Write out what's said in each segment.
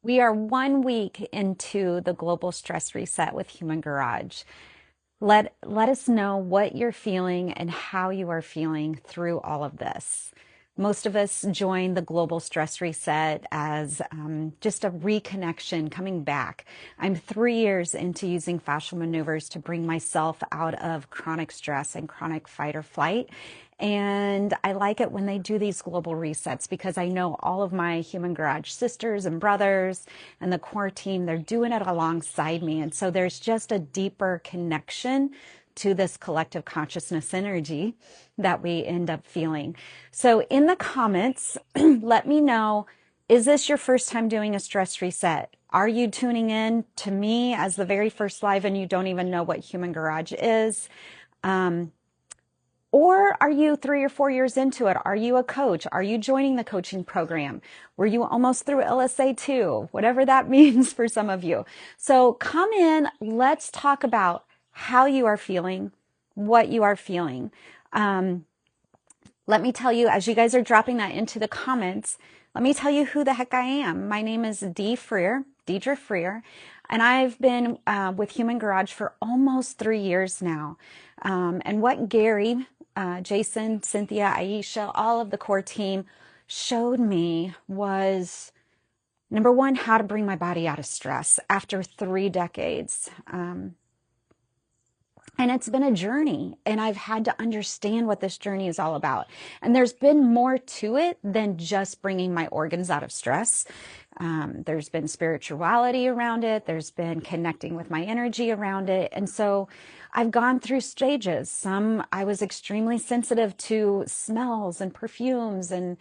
We are 1 week into the global stress reset with Human Garage. Let us know what you're feeling and how you are feeling through all of this. Most of us join the global stress reset as just a reconnection, coming back. I'm 3 years into using fascial maneuvers to bring myself out of chronic stress and chronic fight or flight. And I like it when they do these global resets because I know all of my Human Garage sisters and brothers and the core team, they're doing it alongside me. And so there's just a deeper connection to this collective consciousness energy that we end up feeling. So in the comments, let me know, is this your first time doing a stress reset? Are you tuning in to me as the very first live and you don't even know what Human Garage is? Or are you 3 or 4 years into it? Are you a coach? Are you joining the coaching program? Were you almost through LSA 2? Whatever that means for some of you. So come in, let's talk about how you are feeling, what you are feeling. Let me tell you, as you guys are dropping that into the comments, let me tell you who the heck I am. My name is Deidre Freer, and I've been with Human Garage for almost 3 years now. And what Gary, Jason, Cynthia, Aisha, all of the core team showed me was, number one, how to bring my body out of stress after 3 decades. And it's been a journey, and I've had to understand what this journey is all about. And there's been more to it than just bringing my organs out of stress. There's been spirituality around it. There's been connecting with my energy around it. And so I've gone through stages. Some I was extremely sensitive to smells and perfumes and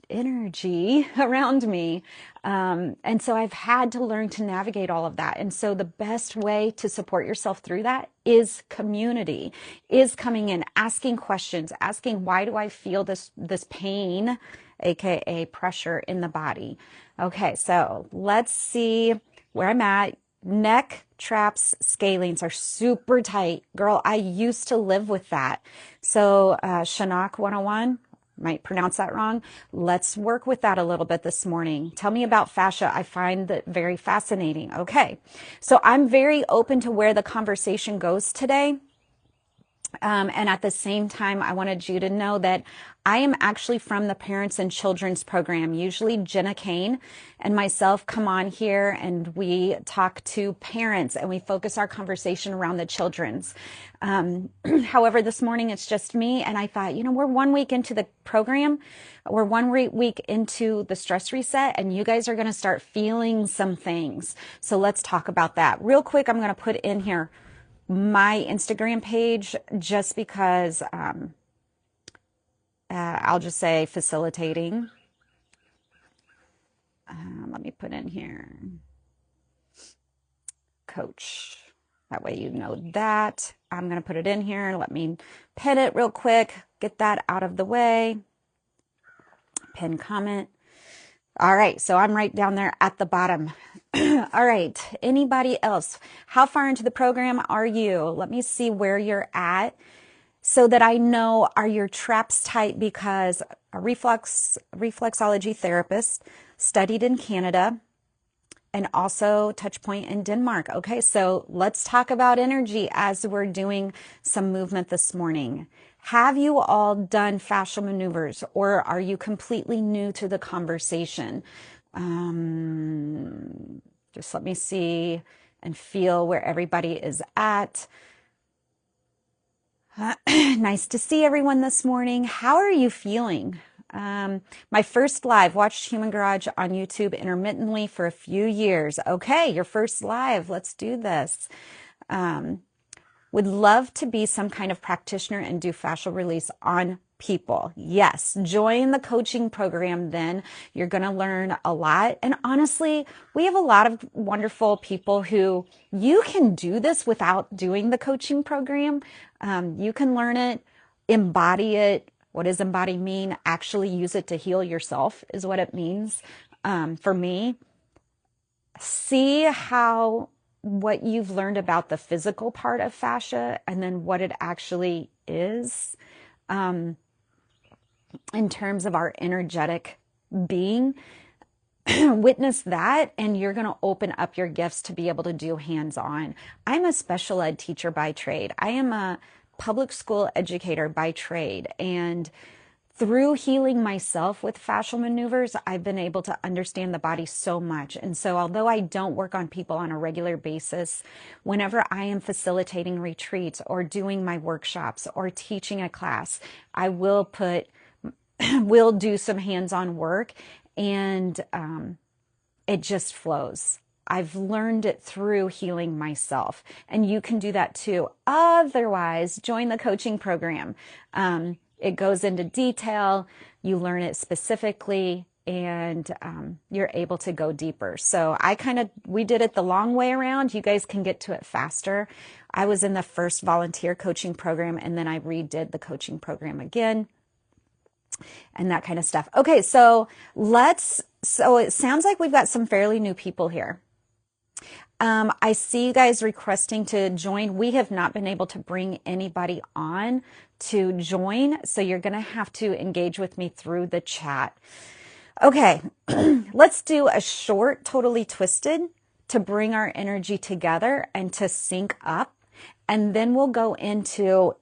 energy around me. And so I've had to learn to navigate all of that. And so the best way to support yourself through that is community, is coming in, asking questions, asking, why do I feel this pain, AKA pressure in the body? Okay, so let's see where I'm at. Neck traps, scalenes are super tight. Girl, I used to live with that. So Shanok 101, might pronounce that wrong. Let's work with that a little bit this morning. Tell me about fascia. I find that very fascinating. Okay, so I'm very open to where the conversation goes today. And at the same time, I wanted you to know that I am actually from the Parents and Children's program. Usually Jenna Kane and myself come on here and we talk to parents and we focus our conversation around the children's. However, this morning it's just me, and I thought, we're 1 week into the program. We're 1 week into the stress reset, and you guys are going to start feeling some things. So let's talk about that. Real quick, I'm going to put in here my Instagram page just because I'll just say facilitating. Let me put in here coach. That way you know that. I'm going to put it in here. Let me pin it real quick. Get that out of the way. Pin comment. All right, so I'm right down there at the bottom. All right, anybody else? How far into the program are you? Let me see where you're at so that I know, are your traps tight? Because a reflexology therapist, studied in Canada, and also touch point in Denmark. Okay, so let's talk about energy as we're doing some movement this morning. Have you all done fascial maneuvers, or are you completely new to the conversation? Just let me see and feel where everybody is at. Nice to see everyone this morning. How are you feeling? My first live, watched Human Garage on YouTube intermittently for a few years. Okay, your first live. Let's do this. Would love to be some kind of practitioner and do fascial release on people. Yes, join the coaching program then. You're going to learn a lot. And honestly, we have a lot of wonderful people who you can do this without doing the coaching program. You can learn it, embody it. What does embody mean? Actually use it to heal yourself is what it means. For me, see how what you've learned about the physical part of fascia and then what it actually is in terms of our energetic being. witness that, and you're going to open up your gifts to be able to do hands-on. I'm a special ed teacher by trade. I am a public school educator by trade, and through healing myself with fascial maneuvers, I've been able to understand the body so much. And so although I don't work on people on a regular basis, whenever I am facilitating retreats or doing my workshops or teaching a class, I will do some hands-on work, and it just flows. I've learned it through healing myself, and you can do that too. Otherwise, join the coaching program. It goes into detail, you learn it specifically, and you're able to go deeper. So we did it the long way around. You guys can get to it faster. I was in the first volunteer coaching program, and then I redid the coaching program again, and that kind of stuff. Okay, so it sounds like we've got some fairly new people here. I see you guys requesting to join. We have not been able to bring anybody on to join, so you're going to have to engage with me through the chat. Okay, let's do a short Totally Twisted to bring our energy together and to sync up, and then we'll go into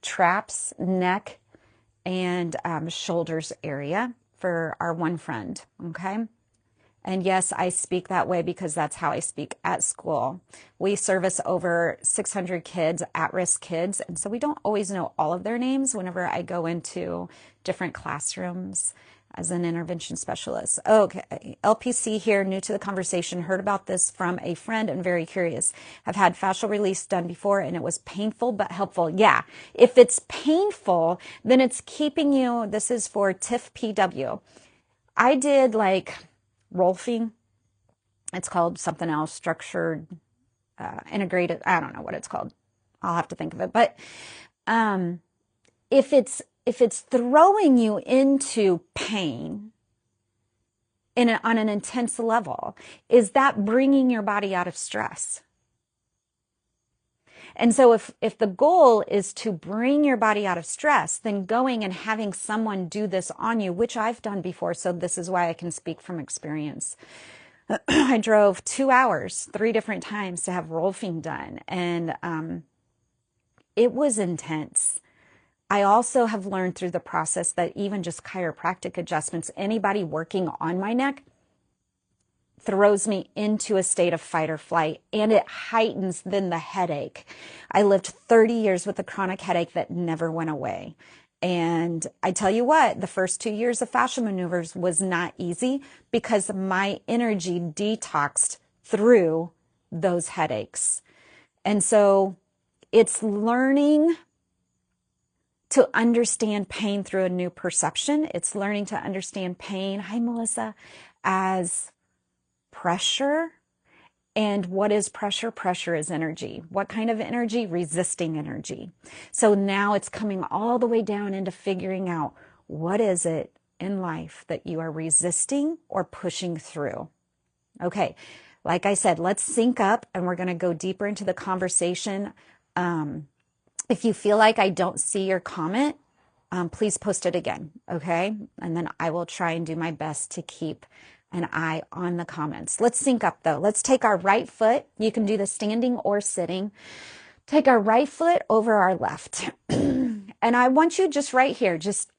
traps, neck, and shoulders area for our one friend, okay? And yes, I speak that way because that's how I speak at school. We service over 600 kids, at-risk kids, and so we don't always know all of their names whenever I go into different classrooms as an intervention specialist. Okay, LPC here, new to the conversation, heard about this from a friend and very curious. Have had fascial release done before and it was painful but helpful. Yeah, if it's painful, then it's keeping you, this is for TIFF PW. I did like Rolfing. It's called something else, structured, integrated. I don't know what it's called. I'll have to think of it. But if it's throwing you into pain on an intense level, is that bringing your body out of stress? And so if the goal is to bring your body out of stress, then going and having someone do this on you, which I've done before, so this is why I can speak from experience. I drove 2 hours, 3 different times to have Rolfing done, and it was intense. I also have learned through the process that even just chiropractic adjustments, anybody working on my neck throws me into a state of fight or flight, and it heightens then the headache. I lived 30 years with a chronic headache that never went away. And I tell you what, the first 2 years of fascial maneuvers was not easy because my energy detoxed through those headaches. And so it's learning to understand pain through a new perception. It's learning to understand pain, hi Melissa, as pressure. And what is pressure? Pressure is energy. What kind of energy? Resisting energy. So now it's coming all the way down into figuring out what is it in life that you are resisting or pushing through. Okay, like I said, let's sync up and we're going to go deeper into the conversation. If you feel like I don't see your comment, please post it again, okay? And then I will try and do my best to keep an eye on the comments. Let's sync up though. Let's take our right foot. You can do the standing or sitting. Take our right foot over our left. And I want you just right here, just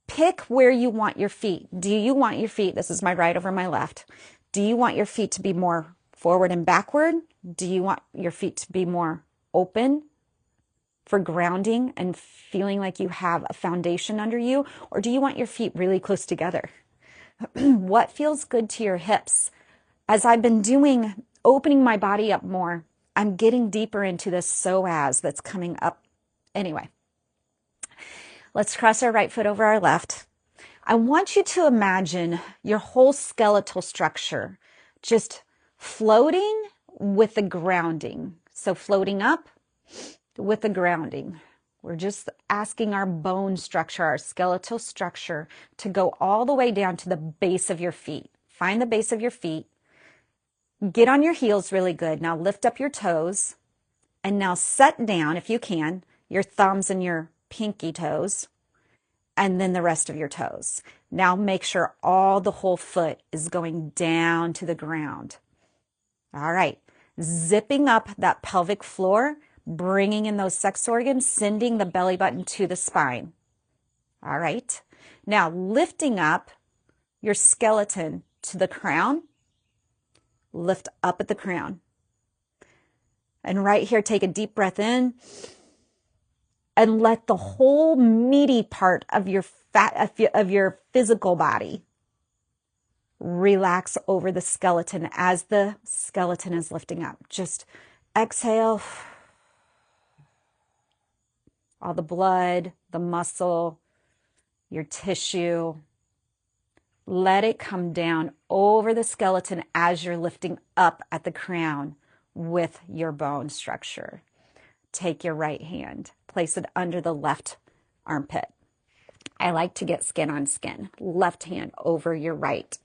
pick where you want your feet. Do you want your feet, this is my right over my left. Do you want your feet to be more forward and backward? Do you want your feet to be more open for grounding and feeling like you have a foundation under you? Or do you want your feet really close together? What feels good to your hips? As I've been doing, opening my body up more, I'm getting deeper into this psoas that's coming up. Anyway, let's cross our right foot over our left. I want you to imagine your whole skeletal structure just floating with the grounding. So floating up with the grounding. We're just asking our bone structure, our skeletal structure, to go all the way down to the base of your feet. Find the base of your feet. Get on your heels really good. Now lift up your toes. And now set down, if you can, your thumbs and your pinky toes. and then the rest of your toes. Now make sure all the whole foot is going down to the ground. All right, zipping up that pelvic floor, bringing in those sex organs, sending the belly button to the spine. All right, now lifting up your skeleton to the crown, lift up at the crown. And right here, take a deep breath in and let the whole meaty part of your physical body relax over the skeleton as the skeleton is lifting up. Just exhale all the blood, the muscle, your tissue. Let it come down over the skeleton as you're lifting up at the crown with your bone structure. Take your right hand, place it under the left armpit. I like to get skin on skin, left hand over your right.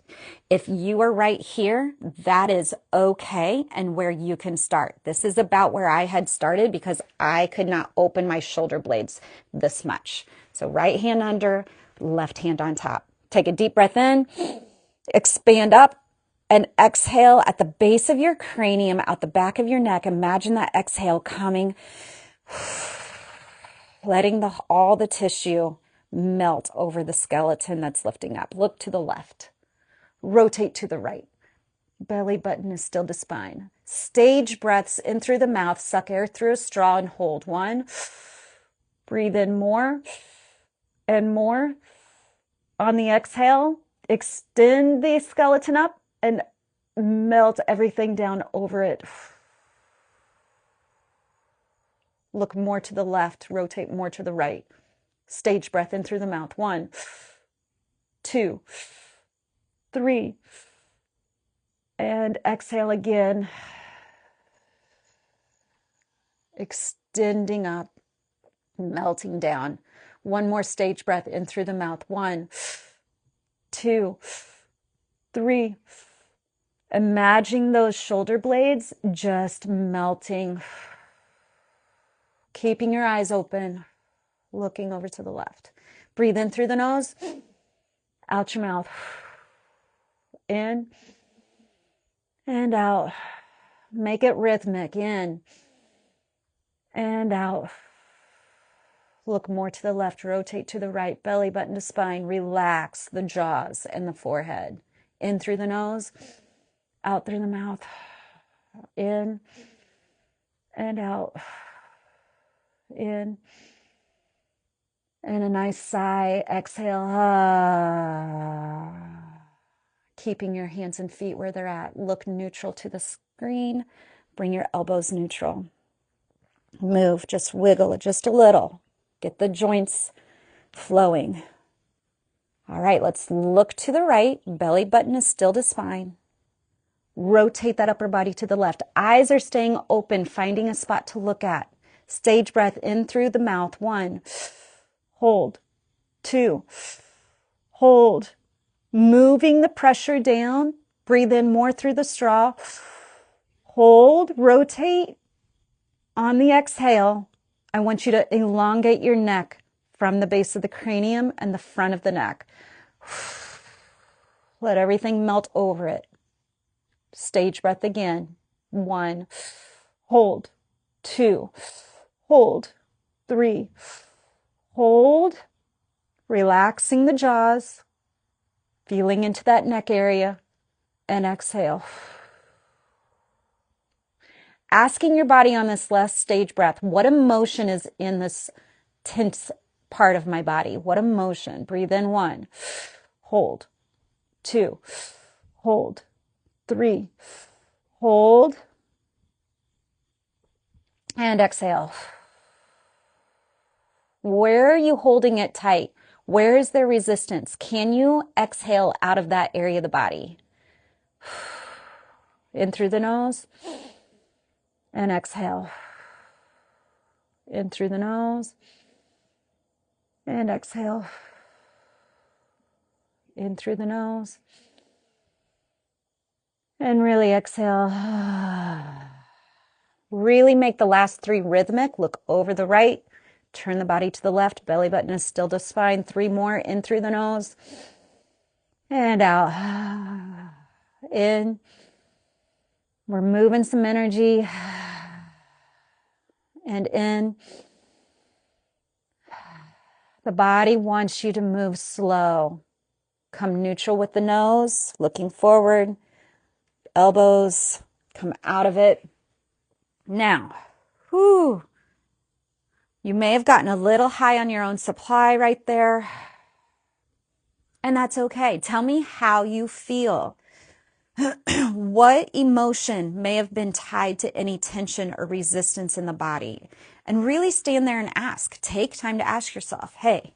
If you are right here, that is okay and where you can start. This is about where I had started because I could not open my shoulder blades this much. So right hand under, left hand on top. Take a deep breath in, expand up, and exhale at the base of your cranium, out the back of your neck. Imagine that exhale coming, letting all the tissue melt over the skeleton that's lifting up. Look to the left. Rotate to the right. Belly button is still to spine. Stage breaths in through the mouth. Suck air through a straw and hold. 1. Breathe in more and more. On the exhale, extend the skeleton up and melt everything down over it. Look more to the left. Rotate more to the right. Stage breath in through the mouth. 1, 2, 3. And exhale again. Extending up, melting down. One more stage breath in through the mouth. 1, 2, 3. Imagine those shoulder blades just melting. Keeping your eyes open. Looking over to the left. Breathe in through the nose, out your mouth. In and out. Make it rhythmic. In and out. Look more to the left. Rotate to the right. Belly button to spine. Relax the jaws and the forehead. In through the nose, out through the mouth. In and out. In. And a nice sigh, exhale. Keeping your hands and feet where they're at. Look neutral to the screen. Bring your elbows neutral. Move, just wiggle it just a little. Get the joints flowing. All right, let's look to the right. Belly button is still to spine. Rotate that upper body to the left. Eyes are staying open, finding a spot to look at. Stage breath in through the mouth. 1. Hold. 2. Hold. Moving the pressure down. Breathe in more through the straw. Hold. Rotate. On the exhale, I want you to elongate your neck from the base of the cranium and the front of the neck. Let everything melt over it. Stage breath again. 1. Hold. 2. Hold. 3. Hold, relaxing the jaws, feeling into that neck area, and exhale. Asking your body on this last stage breath, what emotion is in this tense part of my body? What emotion? Breathe in. 1, hold. 2, hold. 3, hold, and exhale. Where are you holding it tight? Where is there resistance? Can you exhale out of that area of the body? In through the nose and exhale. In through the nose and exhale. In through the nose and really exhale. Really make the last 3 rhythmic. Look over the right. Turn the body to the left. Belly button is still to spine. 3 more. In through the nose. And out. In. We're moving some energy. And in. The body wants you to move slow. Come neutral with the nose. Looking forward. Elbows. Come out of it. Now. Whew. You may have gotten a little high on your own supply right there. And that's okay. Tell me how you feel. What emotion may have been tied to any tension or resistance in the body? And really stand there and ask. Take time to ask yourself, hey,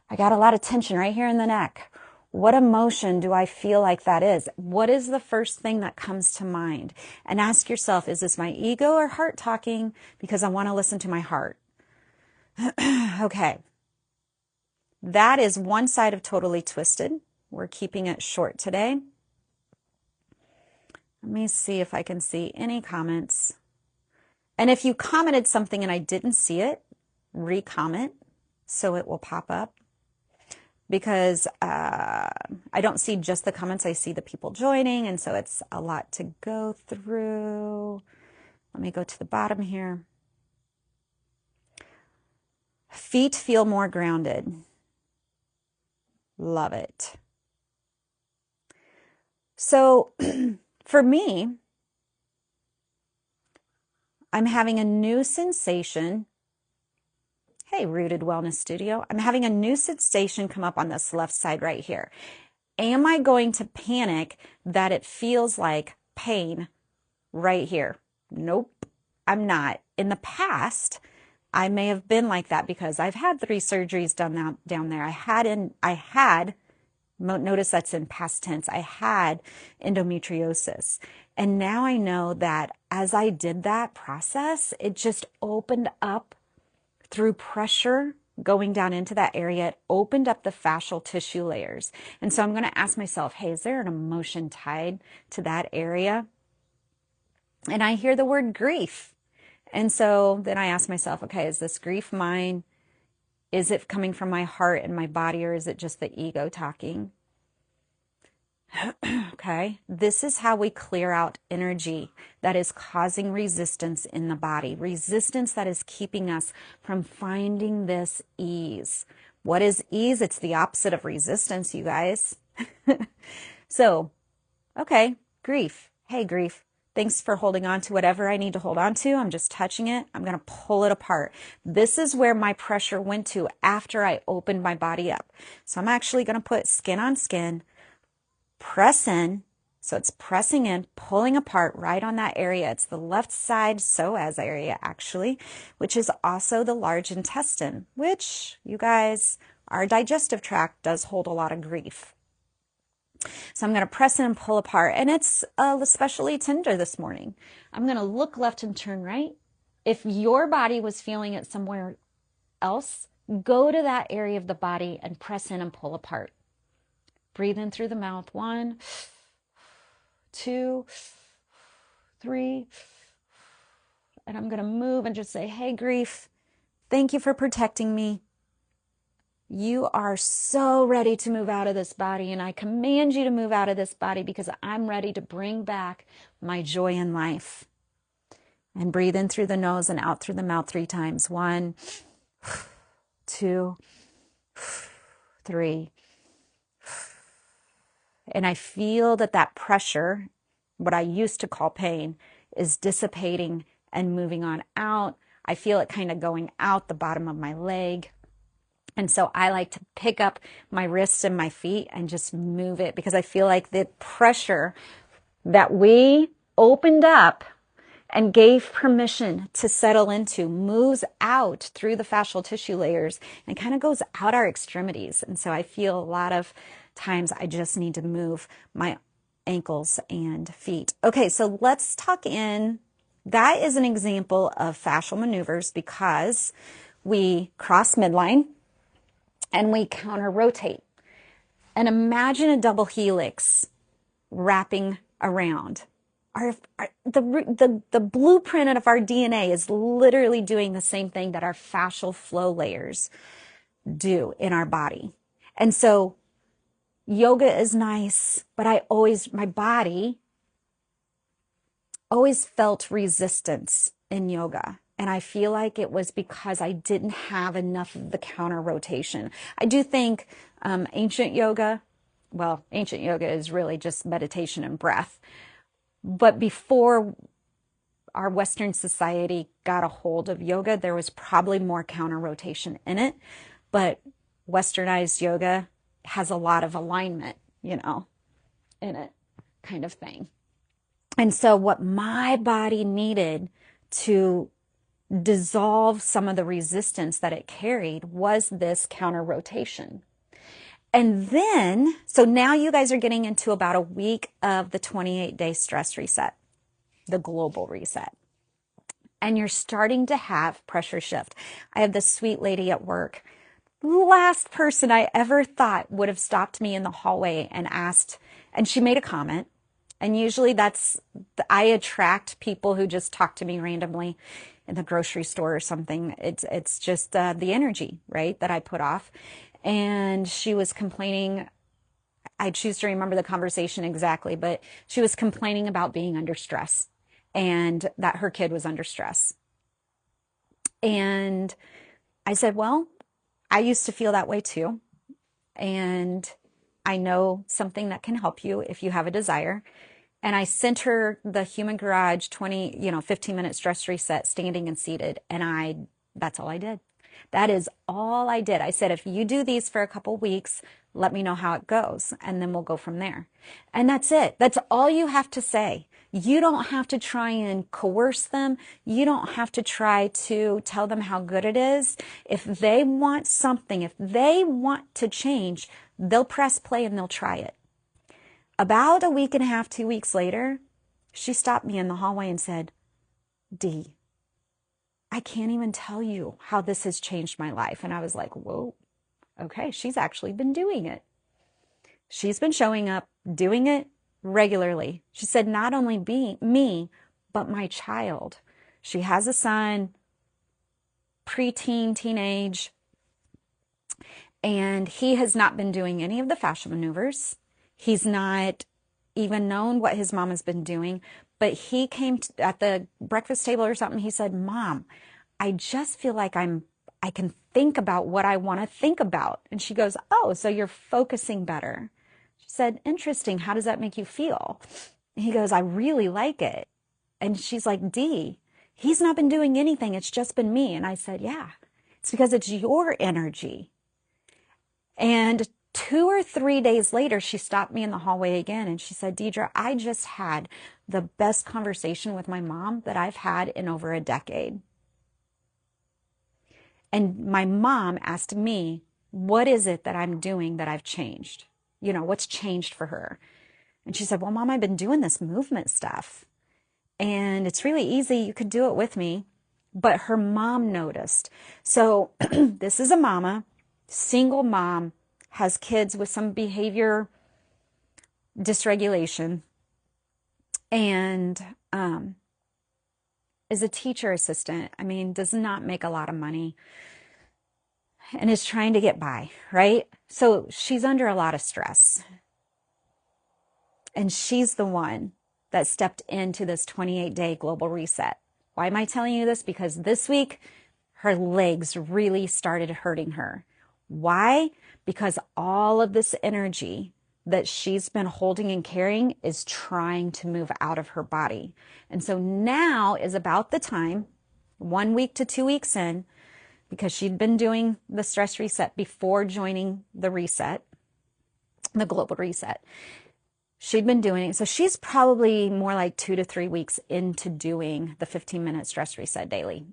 I got a lot of tension right here in the neck. What emotion do I feel like that is? What is the first thing that comes to mind? And ask yourself, is this my ego or heart talking? Because I want to listen to my heart. Okay. That is one side of Totally Twisted. We're keeping it short today. Let me see if I can see any comments. And if you commented something and I didn't see it, re-comment so it will pop up. Because I don't see just the comments, I see the people joining, and so it's a lot to go through. Let me go to the bottom here. Feet feel more grounded. Love it. So for me, I'm having a new sensation. Hey, Rooted Wellness Studio. I'm having a new sensation come up on this left side right here. Am I going to panic that it feels like pain right here? Nope, I'm not. In the past, I may have been like that because I've had 3 surgeries done down there. I had, notice that's in past tense, I had endometriosis. And now I know that as I did that process, it just opened up through pressure going down into that area. It opened up the fascial tissue layers. And so I'm going to ask myself, hey, is there an emotion tied to that area? And I hear the word grief. And so then I ask myself, okay, is this grief mine? Is it coming from my heart and my body, or is it just the ego talking? Okay, this is how we clear out energy that is causing resistance in the body. Resistance that is keeping us from finding this ease. What is ease? It's the opposite of resistance, you guys. So, okay, grief. Hey, grief. Thanks for holding on to whatever I need to hold on to. I'm just touching it. I'm going to pull it apart. This is where my pressure went to after I opened my body up. So I'm actually going to put skin on skin, press in. So it's pressing in, pulling apart right on that area. It's the left side psoas area, actually, which is also the large intestine, which, you guys, our digestive tract does hold a lot of grief. So I'm going to press in and pull apart, and it's especially tender this morning. I'm going to look left and turn right. If your body was feeling it somewhere else, go to that area of the body and press in and pull apart. Breathe in through the mouth. 1, 2, 3. And I'm going to move and just say, hey, grief, thank you for protecting me. You are so ready to move out of this body, and I command you to move out of this body because I'm ready to bring back my joy in life. And breathe in through the nose and out through the mouth 3 times. 1, 2, 3. And I feel that pressure, what I used to call pain, is dissipating and moving on out. I feel it kind of going out the bottom of my leg. And so I like to pick up my wrists and my feet and just move it because I feel like the pressure that we opened up and gave permission to settle into moves out through the fascial tissue layers and kind of goes out our extremities. And so I feel a lot of times I just need to move my ankles and feet. Okay, so let's talk in. That is an example of fascial maneuvers because we cross midline and we counter rotate. And imagine a double helix wrapping around. the blueprint of our DNA is literally doing the same thing that our fascial flow layers do in our body. And so yoga is nice, but my body always felt resistance in yoga. And I feel like it was because I didn't have enough of the counter rotation. I do think ancient yoga is really just meditation and breath. But before our Western society got a hold of yoga, there was probably more counter rotation in it. But Westernized yoga has a lot of alignment, in it, kind of thing. And so what my body needed to dissolve some of the resistance that it carried was this counter rotation. And then, so now you guys are getting into about a week of the 28-day stress reset, the global reset. And you're starting to have pressure shift. I have this sweet lady at work, last person I ever thought would have stopped me in the hallway and asked, and she made a comment. And usually I attract people who just talk to me randomly in the grocery store or something. It's just the energy, right, that I put off. And she was complaining. I choose to remember the conversation exactly, but she was complaining about being under stress and that her kid was under stress. And I said, well, I used to feel that way too. And I know something that can help you if you have a desire. And I sent her the Human Garage 15-minute stress reset, standing and seated. And that's all I did. That is all I did. I said, if you do these for a couple weeks, let me know how it goes. And then we'll go from there. And that's it. That's all you have to say. You don't have to try and coerce them. You don't have to try to tell them how good it is. If they want something, if they want to change, they'll press play and they'll try it. About a week and a half, 2 weeks later, she stopped me in the hallway and said, Dee, I can't even tell you how this has changed my life. And I was like, whoa, okay, she's actually been doing it. She's been showing up, doing it regularly. She said, not only me, but my child. She has a son, preteen, teenage, and he has not been doing any of the fascial maneuvers. He's not even known what his mom has been doing, but he came at the breakfast table or something. He said, Mom, I just feel like I can think about what I want to think about. And she goes, oh, so you're focusing better. She said, interesting. How does that make you feel? And he goes, I really like it. And she's like, Dee, he's not been doing anything. It's just been me. And I said, yeah, it's because it's your energy. And 2 or 3 days later, she stopped me in the hallway again. And she said, Deidre, I just had the best conversation with my mom that I've had in over a decade. And my mom asked me, what is it that I'm doing that I've changed? What's changed for her? And she said, well, Mom, I've been doing this movement stuff. And it's really easy. You could do it with me. But her mom noticed. So this is a mama, single mom, has kids with some behavior dysregulation, and is a teacher assistant. I mean, does not make a lot of money and is trying to get by, right? So she's under a lot of stress. And she's the one that stepped into this 28-day global reset. Why am I telling you this? Because this week, her legs really started hurting her. Why? Because all of this energy that she's been holding and carrying is trying to move out of her body. And so now is about the time, 1 week to 2 weeks in, because she'd been doing the stress reset before joining the reset, the global reset. She'd been doing it. So she's probably more like 2 to 3 weeks into doing the 15-minute stress reset daily.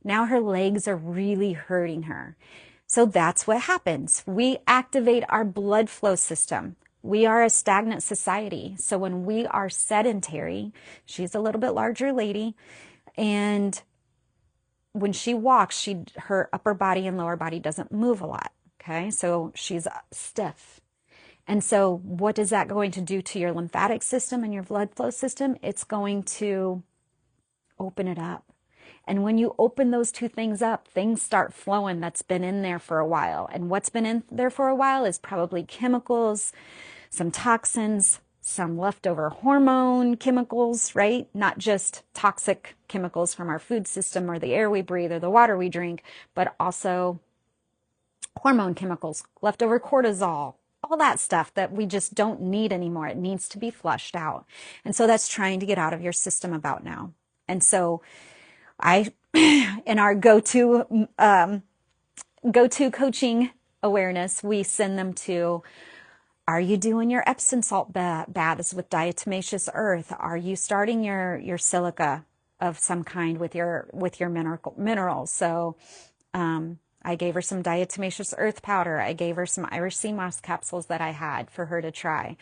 Now her legs are really hurting her. So that's what happens. We activate our blood flow system. We are a stagnant society. So when we are sedentary, she's a little bit larger lady, and when she walks, her upper body and lower body doesn't move a lot. Okay, so she's stiff. And so what is that going to do to your lymphatic system and your blood flow system? It's going to open it up. And when you open those two things up, things start flowing that's been in there for a while. And what's been in there for a while is probably chemicals, some toxins, some leftover hormone chemicals, right? Not just toxic chemicals from our food system or the air we breathe or the water we drink, but also hormone chemicals, leftover cortisol, all that stuff that we just don't need anymore. It needs to be flushed out. And so that's trying to get out of your system about now. And so in our go-to coaching awareness, we send them to, are you doing your Epsom salt baths with diatomaceous earth? Are you starting your silica of some kind with your minerals? So, I gave her some diatomaceous earth powder. I gave her some Irish sea moss capsules that I had for her to try.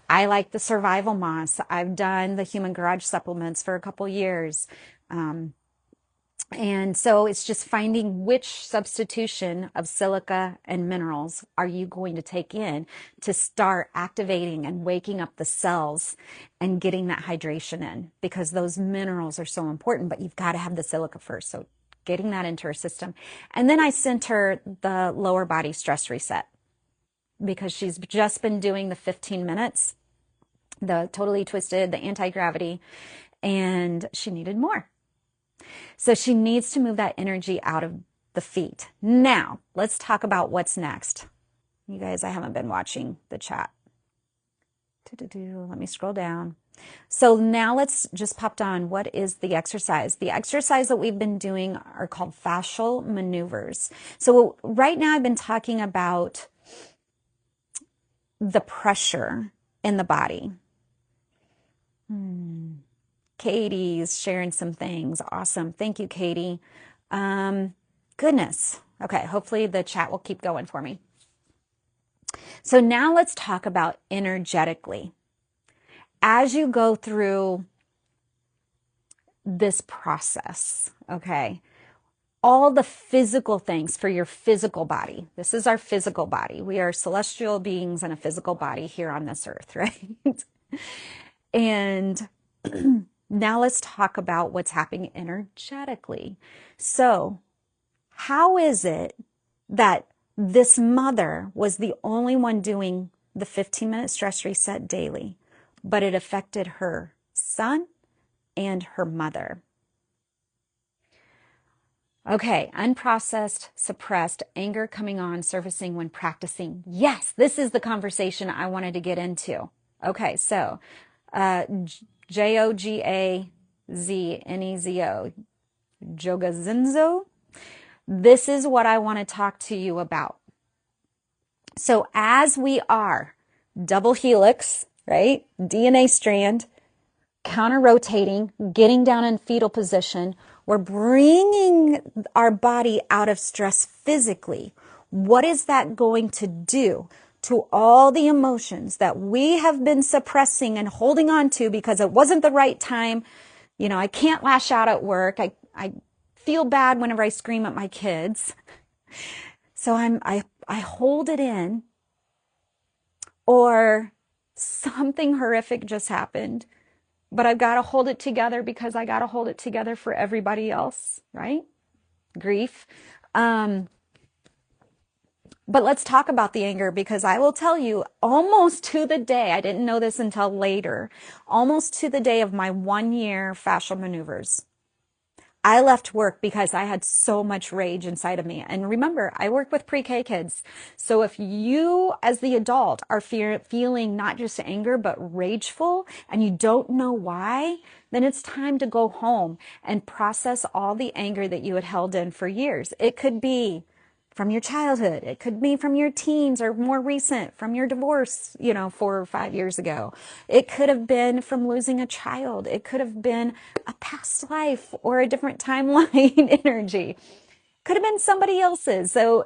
I like the survival moss. I've done the human garage supplements for a couple years. And so it's just finding which substitution of silica and minerals are you going to take in to start activating and waking up the cells and getting that hydration in, because those minerals are so important, but you've got to have the silica first. So getting that into her system. And then I sent her the lower body stress reset, because she's just been doing the 15 minutes, the totally twisted, the anti-gravity, and she needed more. So she needs to move that energy out of the feet. Now, let's talk about what's next. You guys, I haven't been watching the chat. Let me scroll down. So now let's just pop on, what is the exercise? The exercise that we've been doing are called fascial maneuvers. So right now I've been talking about the pressure in the body. Katie's sharing some things. Awesome. Thank you, Katie. Goodness. Okay, hopefully the chat will keep going for me. So now let's talk about energetically. As you go through this process, okay, all the physical things for your physical body. This is our physical body. We are celestial beings in a physical body here on this earth, right? And now let's talk about what's happening energetically. So how is it that this mother was the only one doing the 15-minute stress reset daily, but it affected her son and her mother? Okay, unprocessed, suppressed, anger coming on, surfacing when practicing. Yes, this is the conversation I wanted to get into. Okay, so Jogaznezo, Jogazenzo. This is what I want to talk to you about. So as we are double helix, right? DNA strand, counter-rotating, getting down in fetal position, we're bringing our body out of stress physically. What is that going to do to all the emotions that we have been suppressing and holding on to because it wasn't the right time? You know, I can't lash out at work. I feel bad whenever I scream at my kids. So I hold it in, or something horrific just happened, but I've got to hold it together because I got to hold it together for everybody else, right? Grief. But let's talk about the anger, because I will tell you, almost to the day, I didn't know this until later, almost to the day of my 1 year fascial maneuvers, I left work because I had so much rage inside of me. And remember, I work with pre-K kids. So if you, as the adult, are feeling not just anger, but rageful, and you don't know why, then it's time to go home and process all the anger that you had held in for years. It could be from your childhood. It could be from your teens, or more recent, from your divorce, 4 or 5 years ago. It could have been from losing a child. It could have been a past life or a different timeline energy. Could have been somebody else's. So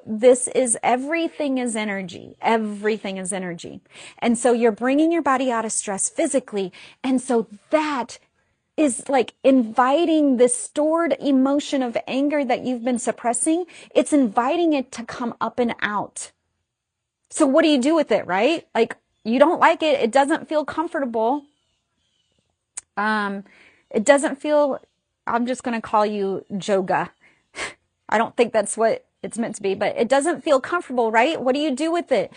everything is energy. Everything is energy. And so you're bringing your body out of stress physically. And so that is like inviting this stored emotion of anger that you've been suppressing. It's inviting it to come up and out. So what do you do with it, right? Like, You don't like it. It doesn't feel comfortable. It doesn't feel, I'm just going to call you yoga. I don't think that's what it's meant to be, but it doesn't feel comfortable, right? What do you do with it?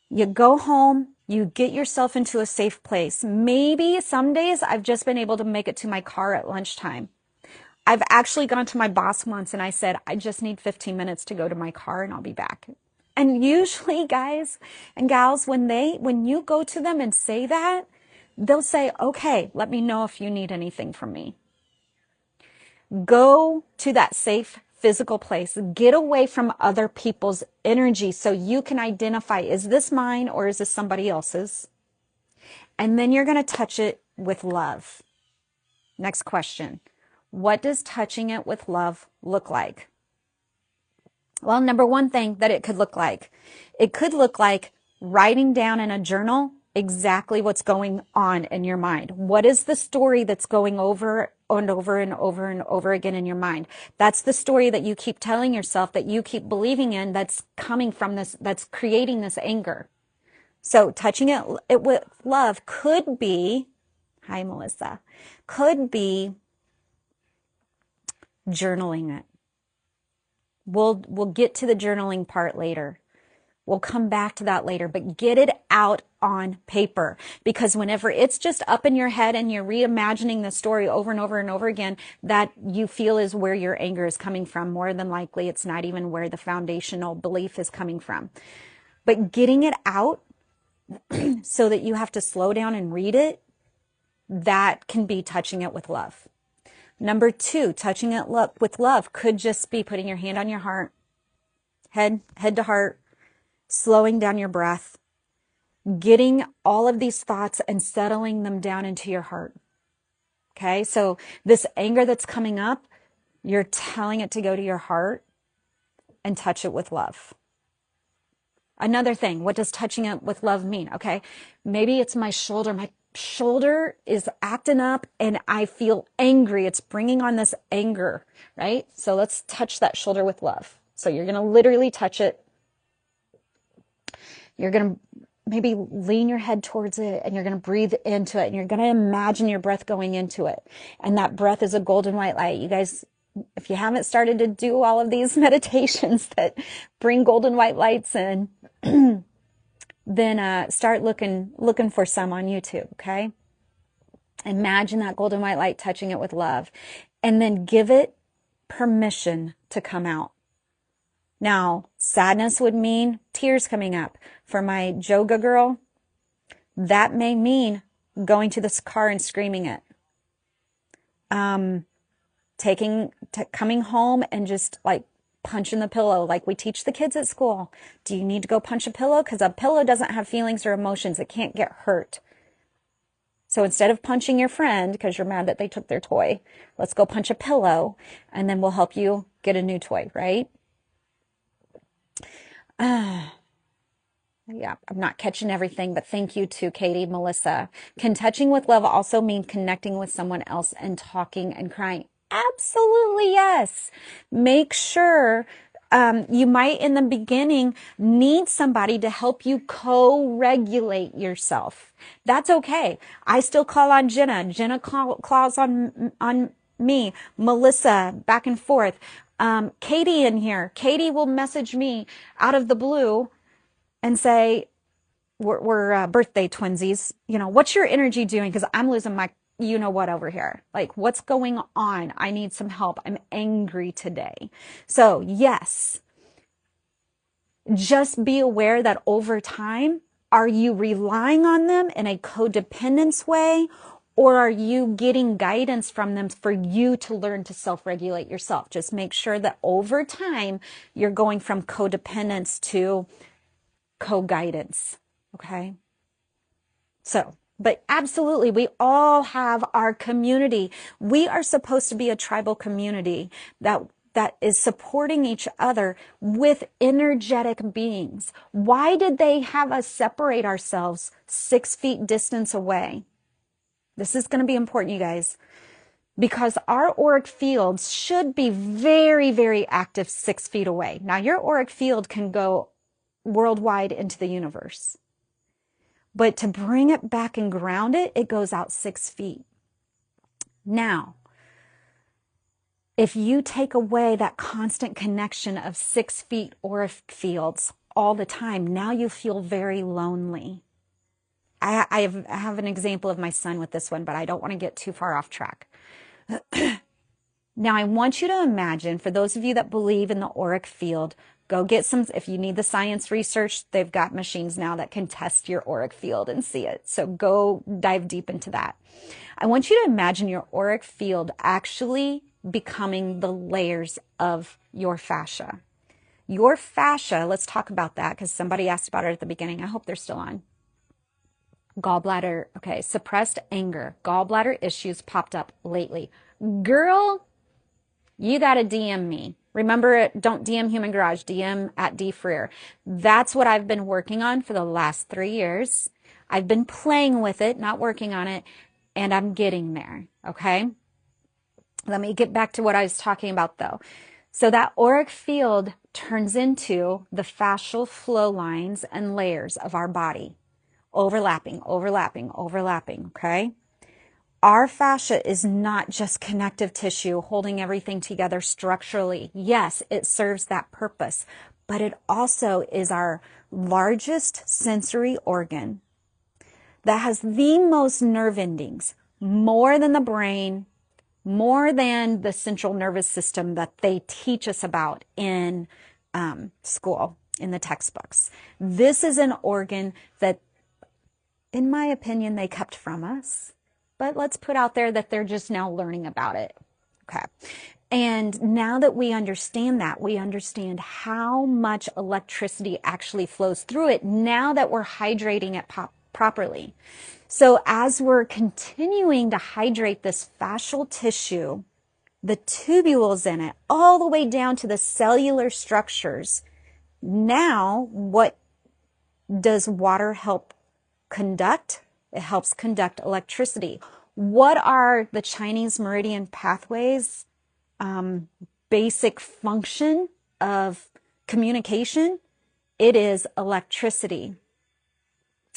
You go home, you get yourself into a safe place. Maybe some days I've just been able to make it to my car at lunchtime. I've actually gone to my boss once and I said, I just need 15 minutes to go to my car and I'll be back. And usually, guys and gals, when you go to them and say that, they'll say, okay, let me know if you need anything from me. Go to that safe physical place. Get away from other people's energy so you can identify, is this mine or is this somebody else's? And then you're going to touch it with love. Next question. What does touching it with love look like? Well, number one thing that it could look like writing down in a journal exactly what's going on in your mind. What is the story that's going over and over and over and over again in your mind? That's the story that you keep telling yourself, that you keep believing in, that's coming from this, that's creating this anger. So touching it with love could be, hi Melissa, could be journaling it. We'll get to the journaling part later. We'll come back to that later, but get it out on paper, because whenever it's just up in your head and you're reimagining the story over and over and over again, that you feel is where your anger is coming from. More than likely, it's not even where the foundational belief is coming from. But getting it out so that you have to slow down and read it, that can be touching it with love. Number two, touching it with love could just be putting your hand on your heart, head to heart, slowing down your breath, getting all of these thoughts and settling them down into your heart. Okay, so this anger that's coming up, you're telling it to go to your heart and touch it with love. Another thing, what does touching it with love mean? Okay, maybe it's my shoulder. My shoulder is acting up and I feel angry. It's bringing on this anger, right? So let's touch that shoulder with love. So you're going to literally touch it. You're going to maybe lean your head towards it and you're going to breathe into it and you're going to imagine your breath going into it. And that breath is a golden white light. You guys, if you haven't started to do all of these meditations that bring golden white lights in, then start looking for some on YouTube, okay? Imagine that golden white light touching it with love, and then give it permission to come out. Now, sadness would mean tears coming up. For my yoga girl, that may mean going to this car and screaming it. Coming home and just like punching the pillow like we teach the kids at school. Do you need to go punch a pillow? Because a pillow doesn't have feelings or emotions. It can't get hurt. So instead of punching your friend because you're mad that they took their toy, let's go punch a pillow and then we'll help you get a new toy, right? Yeah, I'm not catching everything, but thank you to Katie, Melissa. Can touching with love also mean connecting with someone else and talking and crying? Absolutely, yes. Make sure you might in the beginning need somebody to help you co-regulate yourself. That's okay. I still call on Jenna. Jenna calls on me. Melissa, back and forth. Katie in here. Katie will message me out of the blue and say, we're birthday twinsies. You know, what's your energy doing? Because I'm losing my you know what over here. Like, what's going on? I need some help. I'm angry today. So yes, just be aware that over time, are you relying on them in a codependence way, or are you getting guidance from them for you to learn to self-regulate yourself? Just make sure that over time, you're going from codependence to co-guidance. Okay? So, but absolutely, we all have our community. We are supposed to be a tribal community that is supporting each other with energetic beings. Why did they have us separate ourselves 6 feet distance away? This is going to be important, you guys, because our auric fields should be very, very active 6 feet away. Now, your auric field can go worldwide into the universe. But to bring it back and ground it, it goes out 6 feet. Now, if you take away that constant connection of 6 feet auric fields all the time, now you feel very lonely. I have an example of my son with this one, but I don't want to get too far off track. Now, I want you to imagine, for those of you that believe in the auric field, go get some, if you need the science research, they've got machines now that can test your auric field and see it. So go dive deep into that. I want you to imagine your auric field actually becoming the layers of your fascia. Your fascia, let's talk about that because somebody asked about it at the beginning. I hope they're still on. Gallbladder, okay, suppressed anger. Gallbladder issues popped up lately. Girl, you got to DM me. Remember, don't DM Human Garage, DM at D Freer. That's what I've been working on for the last 3 years. I've been playing with it, not working on it, and I'm getting there, okay? Let me get back to what I was talking about, though. So that auric field turns into the fascial flow lines and layers of our body. Overlapping, overlapping, overlapping, okay? Our fascia is not just connective tissue holding everything together structurally. Yes, it serves that purpose, but it also is our largest sensory organ that has the most nerve endings, more than the brain, more than the central nervous system that they teach us about in school, in the textbooks. This is an organ that, in my opinion, they kept from us. But let's put out there that they're just now learning about it. Okay. And now that we understand that, we understand how much electricity actually flows through it now that we're hydrating it properly. So as we're continuing to hydrate this fascial tissue, the tubules in it, all the way down to the cellular structures, now what does water help conduct? It helps conduct electricity. What are the Chinese meridian pathways? Basic function of communication? It is electricity.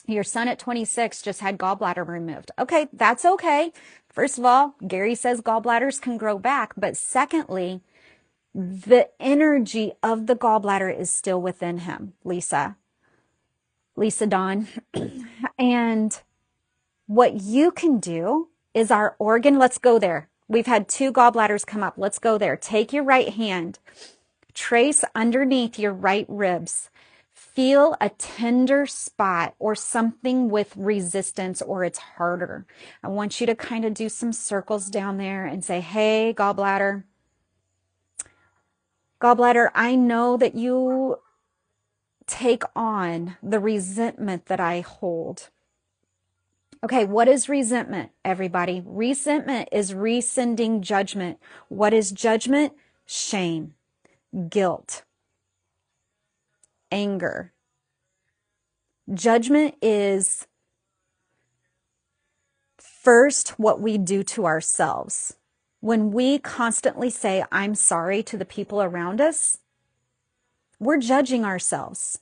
Your son at 26 just had gallbladder removed. Okay, that's okay. First of all, Gary says gallbladders can grow back. But secondly, the energy of the gallbladder is still within him, Lisa Dawn. And what you can do is our organ, let's go there. We've had 2 gallbladders come up. Let's go there. Take your right hand, trace underneath your right ribs. Feel a tender spot or something with resistance or it's harder. I want you to kind of do some circles down there and say, hey, gallbladder. Gallbladder, I know that you take on the resentment that I hold. Okay, what is resentment, everybody? Resentment is rescinding judgment. What is judgment? Shame, guilt, anger. Judgment is first what we do to ourselves. When we constantly say, I'm sorry to the people around us, we're judging ourselves.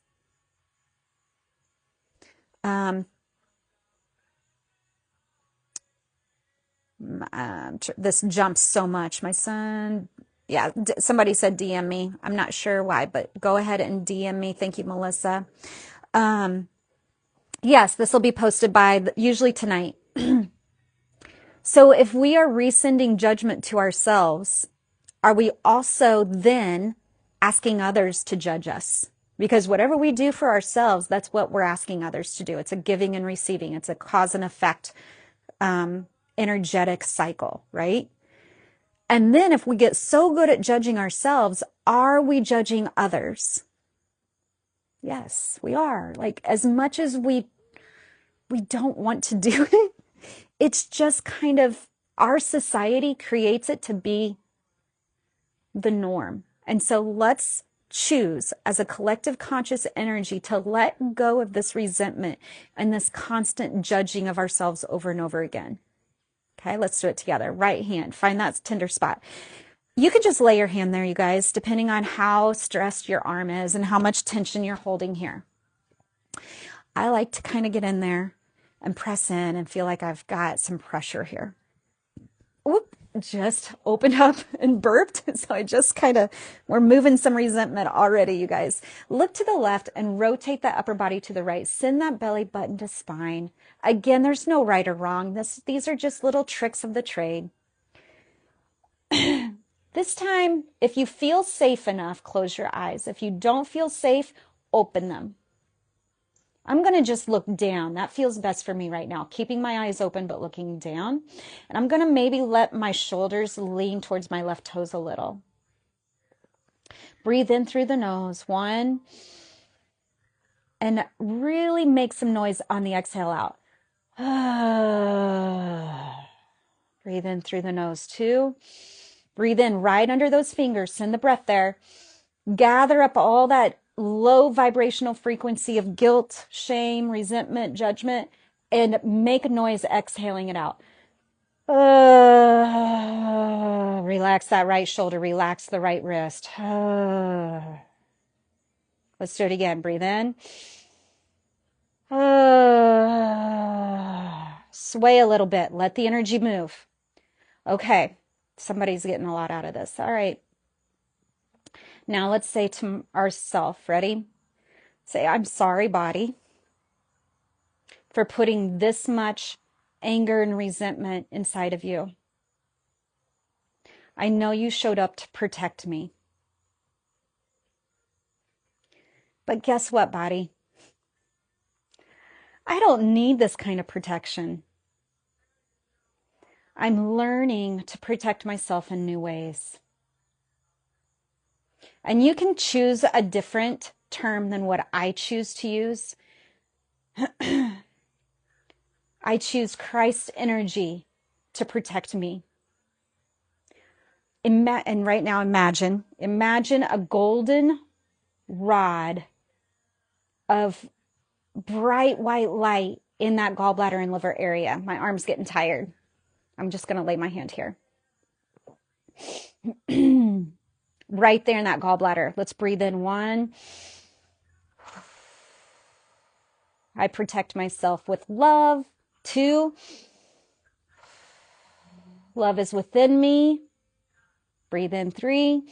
This jumps so much. My son, yeah, somebody said DM me. I'm not sure why, but go ahead and DM me. Thank you, Melissa. Yes, this will be posted by usually tonight. So if we are rescinding judgment to ourselves, are we also then asking others to judge us? Because whatever we do for ourselves, that's what we're asking others to do. It's a giving and receiving. It's a cause and effect energetic cycle, right? And then if we get so good at judging ourselves, are we judging others? Yes, we are. Like, as much as we don't want to do it, it's just kind of, our society creates it to be the norm. And so let's choose as a collective conscious energy to let go of this resentment and this constant judging of ourselves over and over again. Okay, let's do it together. Right hand, find that tender spot. You can just lay your hand there, you guys, depending on how stressed your arm is and how much tension you're holding here. I like to kind of get in there and press in and feel like I've got some pressure here. Whoop, just opened up and burped. So I just we're moving some resentment already, you guys. Look to the left and rotate that upper body to the right. Send that belly button to spine. Again, there's no right or wrong. These are just little tricks of the trade. This time, if you feel safe enough, close your eyes. If you don't feel safe, open them. I'm going to just look down. That feels best for me right now. Keeping my eyes open, but looking down. And I'm going to maybe let my shoulders lean towards my left toes a little. Breathe in through the nose. 1. And really make some noise on the exhale out. Breathe in through the nose. 2. Breathe in right under those fingers. Send the breath there. Gather up all that low vibrational frequency of guilt, shame, resentment, judgment, and make a noise exhaling it out. Relax that right shoulder. Relax the right wrist. Let's do it again. Breathe in. Sway a little bit. Let the energy move. Okay. Somebody's getting a lot out of this. All right. Now let's say to ourselves, ready? Say, I'm sorry, body, for putting this much anger and resentment inside of you. I know you showed up to protect me. But guess what, body? I don't need this kind of protection. I'm learning to protect myself in new ways. And you can choose a different term than what I choose to use. I choose Christ's energy to protect me. And right now, imagine a golden rod of bright white light in that gallbladder and liver area. My arm's getting tired. I'm just going to lay my hand here. Right there in that gallbladder. Let's breathe in. 1. I protect myself with love. 2. Love is within me. Breathe in. 3.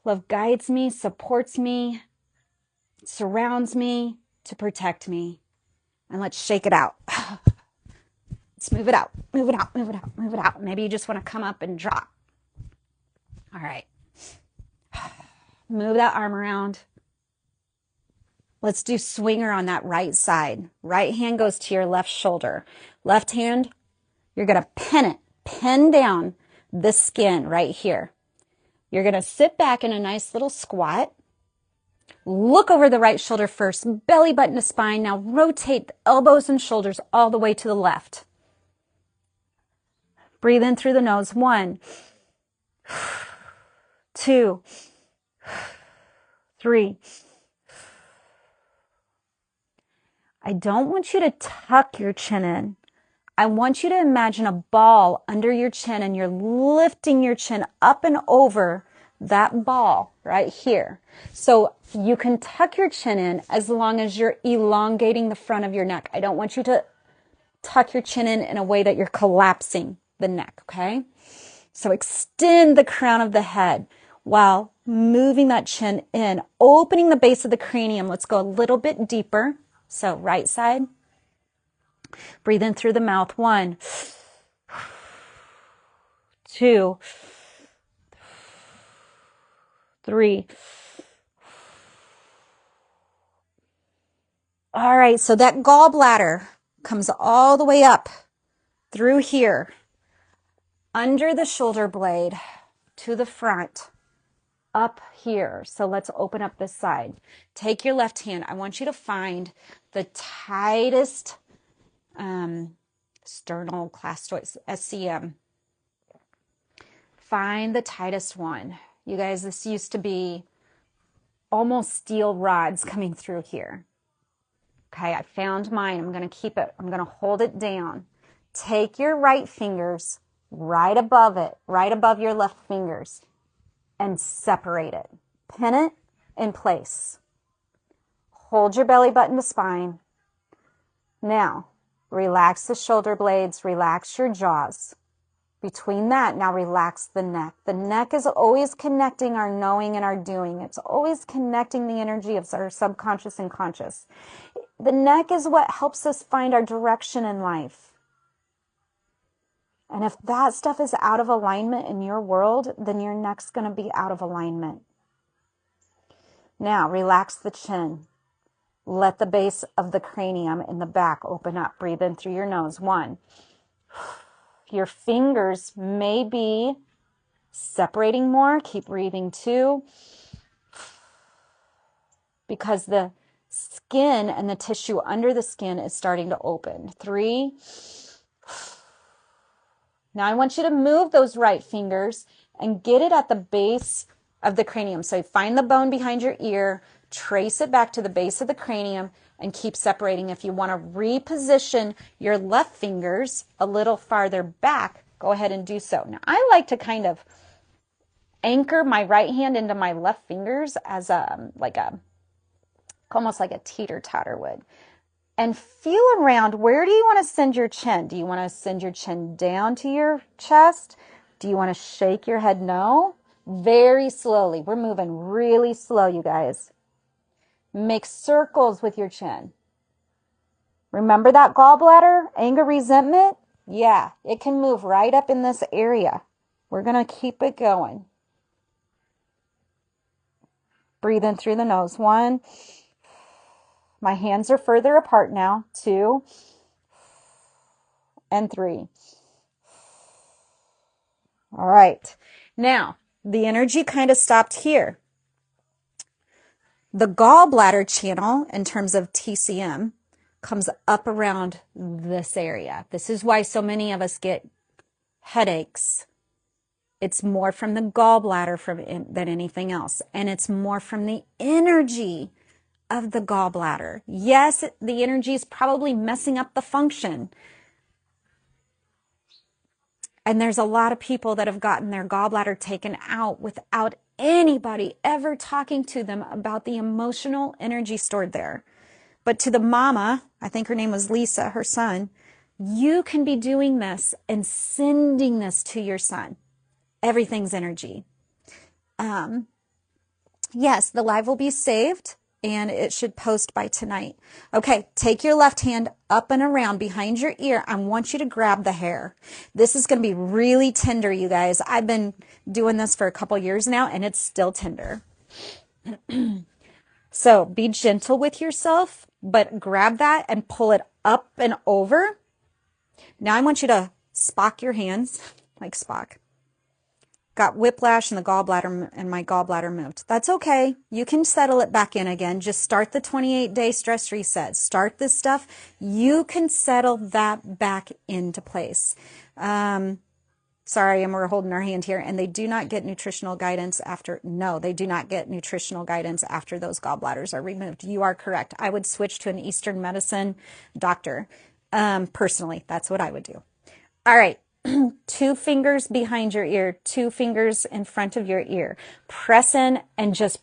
Love guides me, supports me, surrounds me to protect me. And let's shake it out. Let's move it out, move it out, move it out, move it out. Maybe you just want to come up and drop. All right. Move that arm around. Let's do swinger on that right side. Right hand goes to your left shoulder. Left hand, you're going to pin down the skin right here. You're going to sit back in a nice little squat. Look over the right shoulder first, belly button to spine. Now rotate the elbows and shoulders all the way to the left. Breathe in through the nose. 1, 2, 3. I don't want you to tuck your chin in. I want you to imagine a ball under your chin and you're lifting your chin up and over that ball right here. So you can tuck your chin in as long as you're elongating the front of your neck. I don't want you to tuck your chin in a way that you're collapsing the neck, okay? So extend the crown of the head while moving that chin in, opening the base of the cranium. Let's go a little bit deeper. So right side. Breathe in through the mouth. 1, 2, 3. All right, so that gallbladder comes all the way up through here, under the shoulder blade, to the front, up here. So let's open up this side. Take your left hand. I want you to find the tightest sternal clastoid, SCM. Find the tightest one. You guys, this used to be almost steel rods coming through here. Okay, I found mine. I'm going to keep it. I'm going to hold it down. Take your right fingers right above it, right above your left fingers, and separate it. Pin it in place. Hold your belly button to spine. Now, relax the shoulder blades, relax your jaws. Between that, now relax the neck. The neck is always connecting our knowing and our doing. It's always connecting the energy of our subconscious and conscious. The neck is what helps us find our direction in life. And if that stuff is out of alignment in your world, then your neck's going to be out of alignment. Now, relax the chin. Let the base of the cranium in the back open up. Breathe in through your nose. 1. Your fingers may be separating more. Keep breathing. 2. Because the skin and the tissue under the skin is starting to open. 3. Now I want you to move those right fingers and get it at the base of the cranium. So find the bone behind your ear, trace it back to the base of the cranium, and keep separating. If you want to reposition your left fingers a little farther back, go ahead and do so. Now, I like to kind of anchor my right hand into my left fingers as almost like a teeter-totter would. And feel around, where do you want to send your chin? Do you want to send your chin down to your chest? Do you want to shake your head no? Very slowly. We're moving really slow, you guys. Make circles with your chin. Remember that gallbladder, anger, resentment? Yeah, it can move right up in this area. We're going to keep it going. Breathe in through the nose. 1. My hands are further apart now. 2. And 3. All right. Now, the energy kind of stopped here. The gallbladder channel, in terms of TCM, comes up around this area. This is why so many of us get headaches. It's more from the gallbladder than anything else. And it's more from the energy of the gallbladder. Yes, the energy is probably messing up the function. And there's a lot of people that have gotten their gallbladder taken out without anybody ever talking to them about the emotional energy stored there. But to the mama, I think her name was Lisa, her son, you can be doing this and sending this to your son. Everything's energy. Yes, the live will be saved and it should post by tonight. Okay, take your left hand up and around behind your ear. I want you to grab the hair. This is going to be really tender, you guys. I've been doing this for a couple years now and it's still tender. So be gentle with yourself, but grab that and pull it up and over. Now I want you to Spock your hands like Spock. Got whiplash and the gallbladder and my gallbladder moved. That's okay. You can settle it back in again. Just start the 28-day stress reset. Start this stuff. You can settle that back into place. Sorry, and we're holding our hand here. And they do not get nutritional guidance after. No, they do not get nutritional guidance after those gallbladders are removed. You are correct. I would switch to an Eastern medicine doctor. Personally, that's what I would do. All right. 2 fingers behind your ear, 2 fingers in front of your ear. Press in and just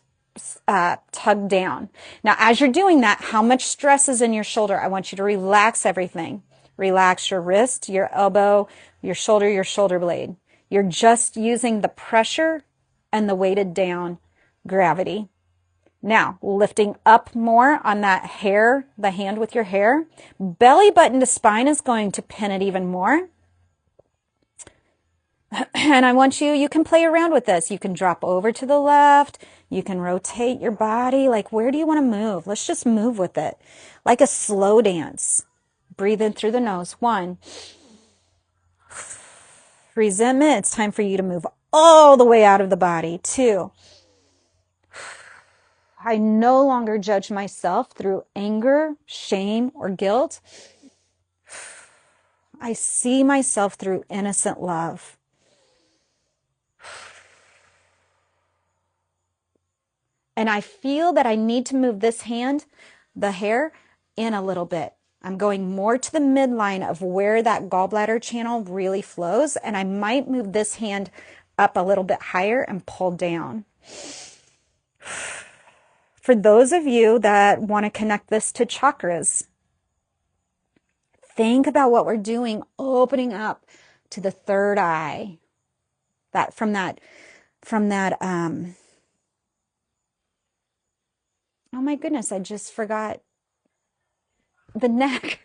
tug down. Now, as you're doing that, how much stress is in your shoulder? I want you to relax everything. Relax your wrist, your elbow, your shoulder blade. You're just using the pressure and the weighted down gravity. Now, lifting up more on that hair, the hand with your hair. Belly button to spine is going to pin it even more. And I want you can play around with this. You can drop over to the left. You can rotate your body. Like, where do you want to move? Let's just move with it. Like a slow dance. Breathe in through the nose. 1. Resentment. It's time for you to move all the way out of the body. 2. I no longer judge myself through anger, shame, or guilt. I see myself through innocent love. And I feel that I need to move this hand, the hair, in a little bit. I'm going more to the midline of where that gallbladder channel really flows. And I might move this hand up a little bit higher and pull down. For those of you that want to connect this to chakras, think about what we're doing, opening up to the third eye. That from that, oh my goodness, I just forgot the neck.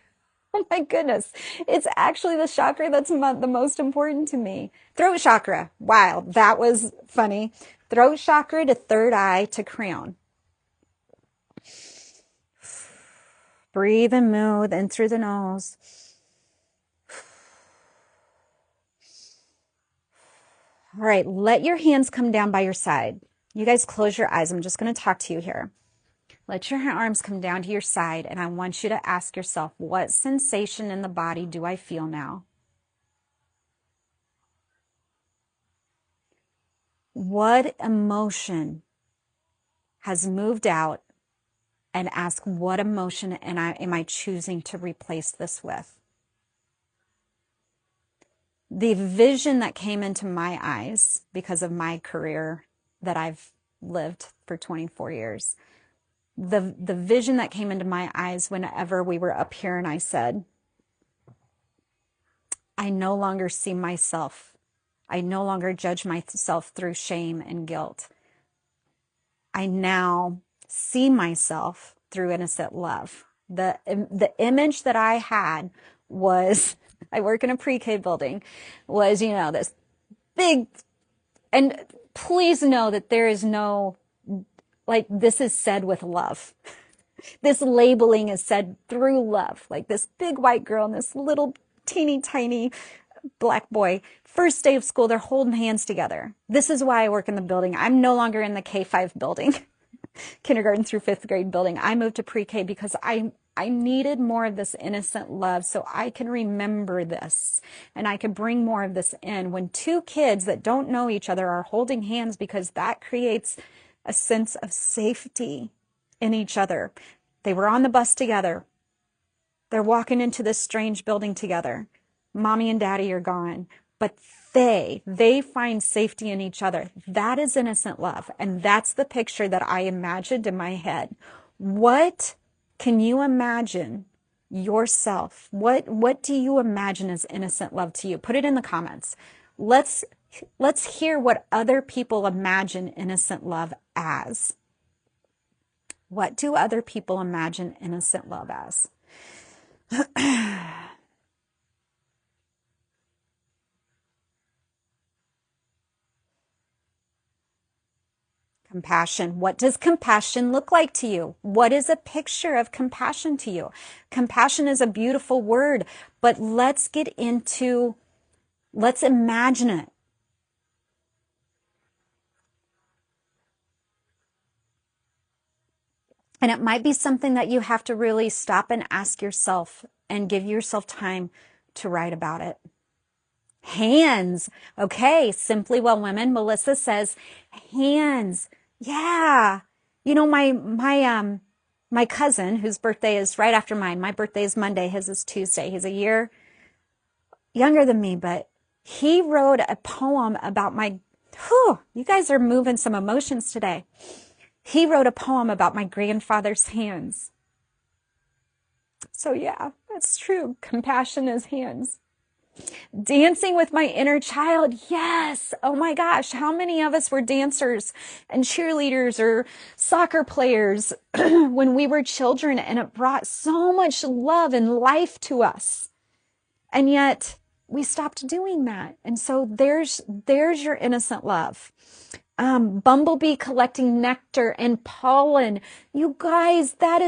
Oh my goodness. It's actually the chakra that's the most important to me. Throat chakra. Wow, that was funny. Throat chakra to third eye to crown. Breathe and move in through the nose. All right, let your hands come down by your side. You guys close your eyes. I'm just going to talk to you here. Let your arms come down to your side, and I want you to ask yourself, what sensation in the body do I feel now? What emotion has moved out? And ask, what emotion am I choosing to replace this with? The vision that came into my eyes because of my career that I've lived for 24 years, the vision that came into my eyes whenever we were up here and I said, I no longer see myself. I no longer judge myself through shame and guilt. I now see myself through innocent love. The image that I had was, I work in a pre-K building, was, this big, and please know that there is no, like, this is said with love. This labeling is said through love. Like this big white girl and this little teeny tiny black boy. First day of school, they're holding hands together. This is why I work in the building. I'm no longer in the K-5 building, kindergarten through fifth grade building. I moved to pre-K because I needed more of this innocent love so I can remember this and I could bring more of this in. When two kids that don't know each other are holding hands, because that creates a sense of safety in each other. They were on the bus together. They're walking into this strange building together. Mommy and daddy are gone, but they find safety in each other. That is innocent love. And that's the picture that I imagined in my head. What can you imagine yourself? What do you imagine as innocent love to you? Put it in the comments. Let's hear what other people imagine innocent love as. What do other people imagine innocent love as? Compassion. What does compassion look like to you? What is a picture of compassion to you? Compassion is a beautiful word, but let's imagine it. And it might be something that you have to really stop and ask yourself and give yourself time to write about it. Hands. Okay, Simply Well Women. Melissa says, hands. Yeah. My cousin, whose birthday is right after mine, my birthday is Monday, his is Tuesday. He's a year younger than me, but he wrote a poem about you guys are moving some emotions today. He wrote a poem about my grandfather's hands. So yeah, that's true. Compassion is hands. Dancing with my inner child. Yes. Oh my gosh. How many of us were dancers and cheerleaders or soccer players when we were children, and it brought so much love and life to us. And yet we stopped doing that. And so there's your innocent love. Bumblebee collecting nectar and pollen. You guys, that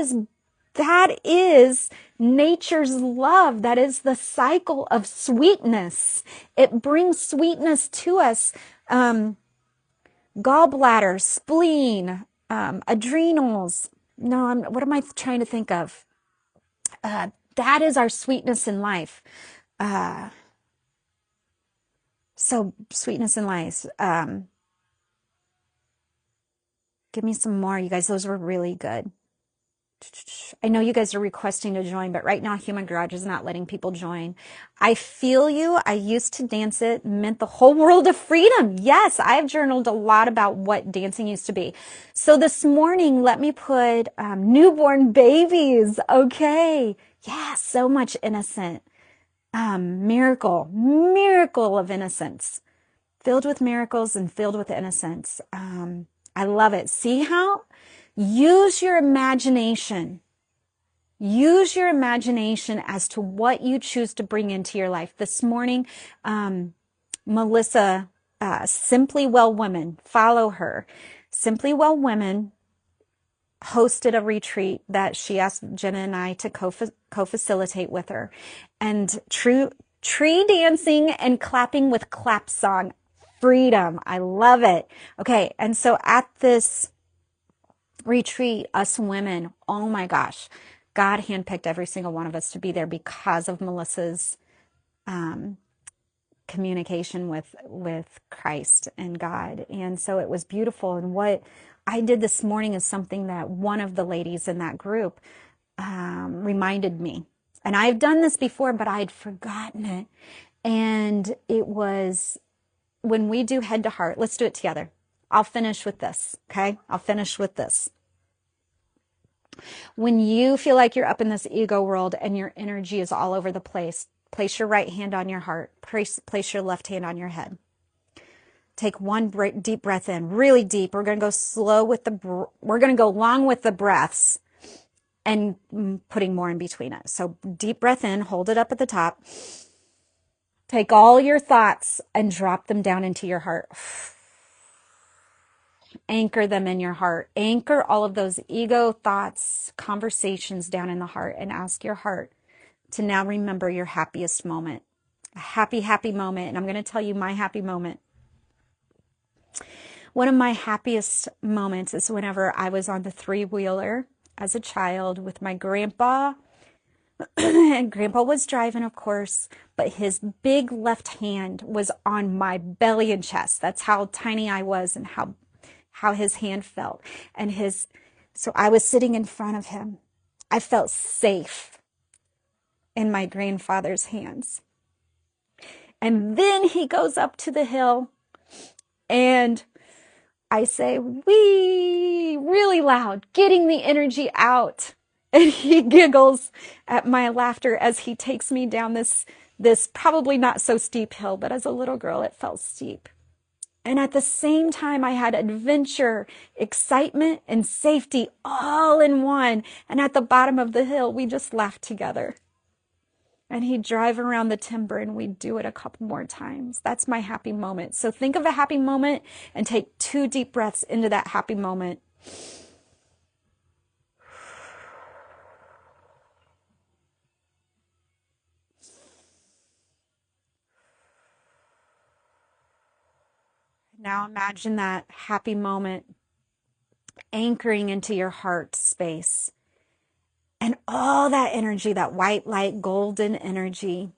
is nature's love. That is the cycle of sweetness. It brings sweetness to us. Gallbladder, spleen, adrenals. No, what am I trying to think of? That is our sweetness in life. So sweetness in life. Give me some more, you guys. Those were really good. I know you guys are requesting to join, but right now Human Garage is not letting people join. I feel you. I used to dance. It meant the whole world of freedom. Yes, I've journaled a lot about what dancing used to be. So this morning, let me put newborn babies. Okay. Yeah, so much innocent. Miracle of innocence. Filled with miracles and filled with innocence. I love it. See how? Use your imagination. Use your imagination as to what you choose to bring into your life. This morning, Melissa, Simply Well Women, follow her. Simply Well Women hosted a retreat that she asked Jenna and I to co-facilitate with her. And tree dancing and clapping with clap song. Freedom. I love it. Okay. And so at this retreat, us women, oh my gosh, God handpicked every single one of us to be there because of Melissa's communication with Christ and God. And so it was beautiful. And what I did this morning is something that one of the ladies in that group reminded me. And I've done this before, but I'd forgotten it. And it was when we do head to heart. Let's do it together. I'll finish with this, okay? I'll finish with this. When you feel like you're up in this ego world and your energy is all over the place, place your right hand on your heart. Place your left hand on your head. Take one deep breath in, really deep. We're going to go slow with we're going to go long with the breaths and putting more in between it. So deep breath in, hold it up at the top. Take all your thoughts and drop them down into your heart. Anchor them in your heart. Anchor all of those ego thoughts, conversations down in the heart, and ask your heart to now remember your happiest moment. A happy, happy moment. And I'm going to tell you my happy moment. One of my happiest moments is whenever I was on the three-wheeler as a child with my grandpa. And Grandpa was driving, of course, but his big left hand was on my belly and chest. That's how tiny I was and how his hand felt. So I was sitting in front of him. I felt safe in my grandfather's hands. And then he goes up to the hill and I say, wee, really loud, getting the energy out. And he giggles at my laughter as he takes me down this probably not so steep hill, but as a little girl, it felt steep. And at the same time, I had adventure, excitement, and safety all in one. And at the bottom of the hill, we just laughed together. And he'd drive around the timber and we'd do it a couple more times. That's my happy moment. So think of a happy moment and take 2 deep breaths into that happy moment. Now imagine that happy moment anchoring into your heart space. And all that energy, that white light, golden energy,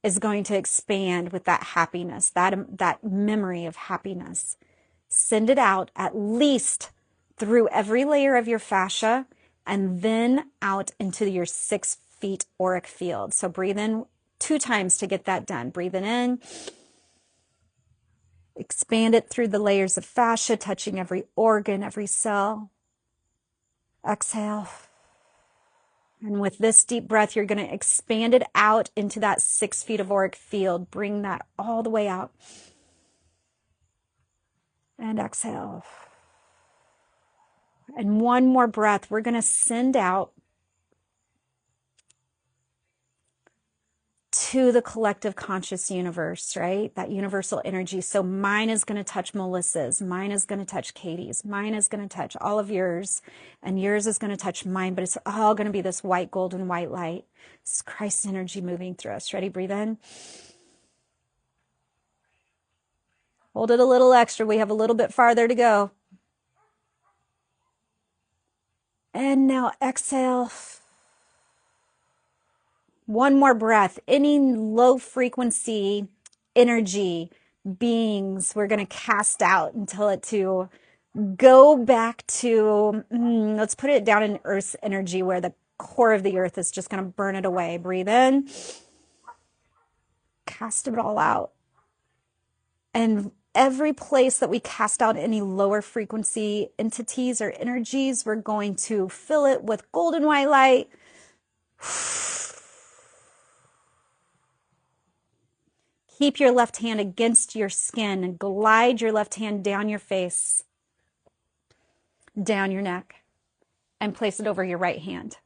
is going to expand with that happiness, that memory of happiness. Send it out at least through every layer of your fascia and then out into your 6 feet auric field. So breathe in 2 times to get that done. Breathe it in. Expand it through the layers of fascia, touching every organ, every cell. Exhale. And with this deep breath, you're going to expand it out into that 6 feet of auric field. Bring that all the way out. And exhale. And one more breath. We're going to send out to the collective conscious universe, right? That universal energy. So mine is going to touch Melissa's. Mine is going to touch Katie's. Mine is going to touch all of yours. And yours is going to touch mine. But it's all going to be this white, golden, white light. It's Christ's energy moving through us. Ready? Breathe in. Hold it a little extra. We have a little bit farther to go. And now exhale. One more breath. Any low frequency energy, beings, we're going to cast out and tell it to go back to, let's put it down in Earth's energy where the core of the earth is just going to burn it away. Breathe in, cast it all out. And every place that we cast out any lower frequency entities or energies, we're going to fill it with golden white light. Keep your left hand against your skin and glide your left hand down your face, down your neck, and place it over your right hand.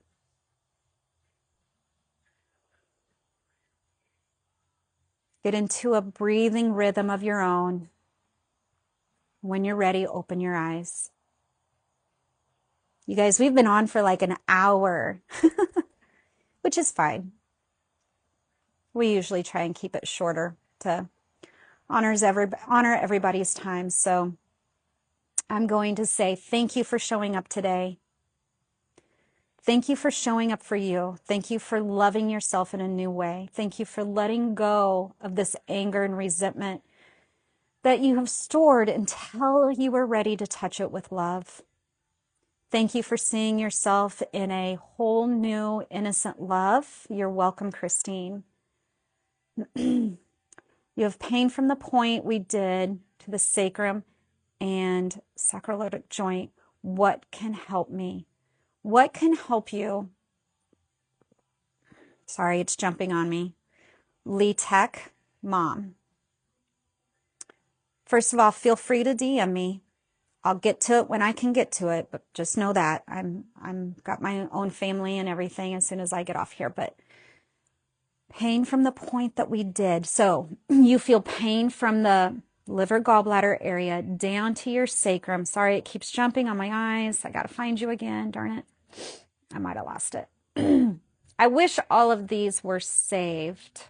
Get into a breathing rhythm of your own. When you're ready, open your eyes. You guys, we've been on for like an hour, which is fine. We usually try and keep it shorter to honor everybody's time. So I'm going to say thank you for showing up today. Thank you for showing up for you. Thank you for loving yourself in a new way. Thank you for letting go of this anger and resentment that you have stored until you were ready to touch it with love. Thank you for seeing yourself in a whole new, innocent love. You're welcome, Christine. You have pain from the point we did to the sacrum and sacroiliac joint. What can help me? What can help you? Sorry, it's jumping on me. Lee Tech, Mom. First of all, feel free to DM me. I'll get to it when I can get to it, but just know that I'm got my own family and everything as soon as I get off here. But pain from the point that we did. So you feel pain from the liver gallbladder area down to your sacrum. Sorry, it keeps jumping on my eyes. I got to find you again. Darn it. I might have lost it. I wish all of these were saved.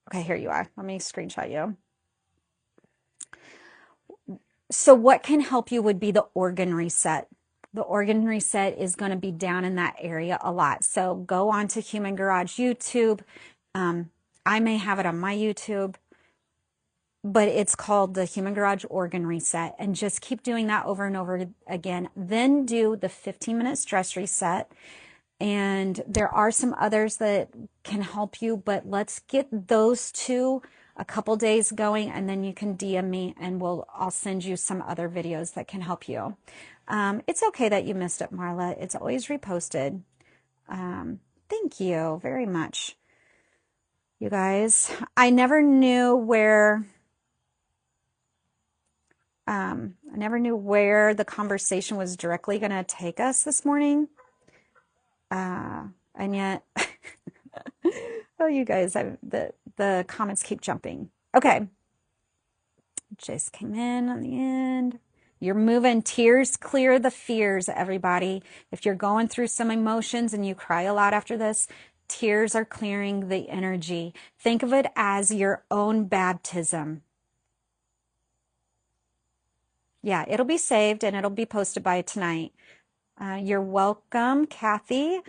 Okay, here you are. Let me screenshot you. So what can help you would be the organ reset. The organ reset is going to be down in that area a lot. So go on to Human Garage YouTube. I may have it on my YouTube, but it's called the Human Garage Organ Reset. And just keep doing that over and over again. Then do the 15-minute stress reset. And there are some others that can help you, but let's get those two a couple days going, and then you can DM me and I'll send you some other videos that can help you. It's okay that you missed it, Marla. It's always reposted. Thank you very much, you guys. I never knew where the conversation was directly going to take us this morning. And yet, oh, you guys, the comments keep jumping. Okay. Just came in on the end. You're moving. Tears clear the fears, everybody. If you're going through some emotions and you cry a lot after this, tears are clearing the energy. Think of it as your own baptism. Yeah, it'll be saved and it'll be posted by tonight. You're welcome, Kathy.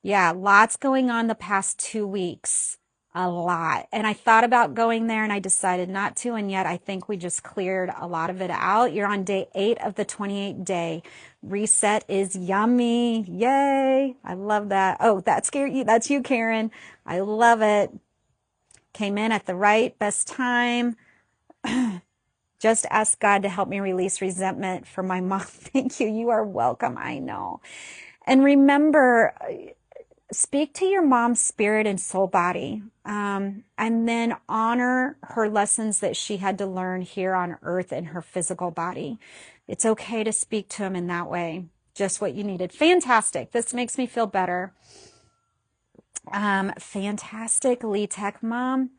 Yeah, lots going on the past 2 weeks. A lot. And I thought about going there and I decided not to. And yet I think we just cleared a lot of it out. You're on day 8 of the 28-day reset. Is yummy. Yay. I love that. Oh, that's you, Karen. I love it. Came in at the best time. Just ask God to help me release resentment for my mom. Thank you. You are welcome. I know. And remember, speak to your mom's spirit and soul body, and then honor her lessons that she had to learn here on earth in her physical body. It's okay to speak to them in that way. Just what you needed. Fantastic. This makes me feel better. Fantastic. Lee Tech Mom.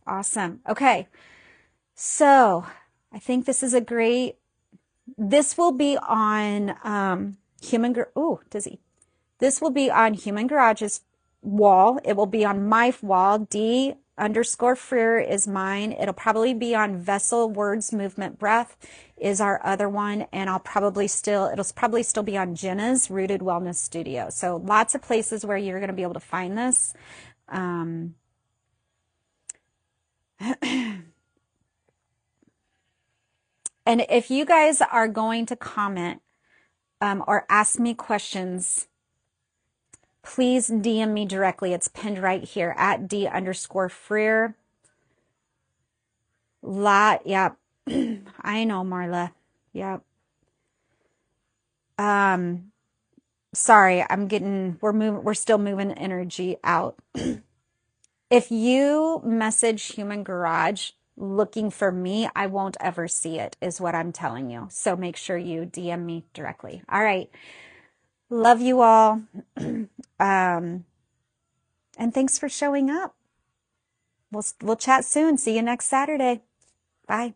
Awesome. Okay. So I think this is this will be on This will be on Human Garage's wall. It will be on my wall. D_Freer is mine. It'll probably be on Vessel Words Movement Breath is our other one. And it'll probably still be on Jenna's Rooted Wellness Studio. So lots of places where you're going to be able to find this. And if you guys are going to comment or ask me questions, please DM me directly. It's pinned right here at D_Freer. Yep. I know, Marla. Yep. Sorry, we're still moving energy out. If you message Human Garage looking for me, I won't ever see it, is what I'm telling you. So make sure you DM me directly. All right. Love you all. And thanks for showing up. We'll chat soon. See you next Saturday. Bye.